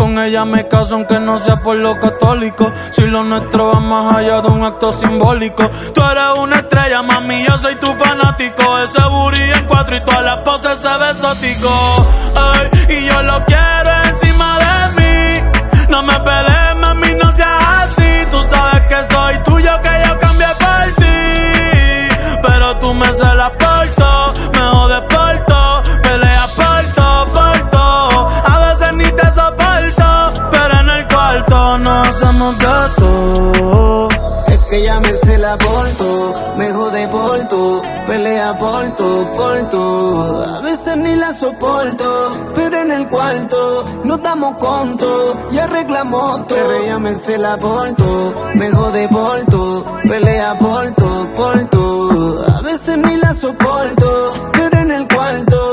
Con ella me caso aunque no sea por lo católico. Si lo nuestro va más allá de un acto simbólico. Tú eres una estrella, mami, yo soy tu fanático. Ese booty en cuatro y todas las poses se ve exótico. Ay, y yo lo quiero encima de mí. No me pelees, mami, no seas así. Tú sabes que soy tuyo, que yo cambié por ti. Pero tú me celas por todo, me jodes por todo. Peleas por todo. A veces ni te soporto, pero en el cuarto nos hacemos de todo. Es que ella me cela por todo, me jode por todo, pelea por todo. A veces ni la soporto, pero en el cuarto nos damos conto y arreglamos todo. Pero ella me cela por todo, me jode por todo, pelea por todo. A veces ni la soporto, pero en el cuarto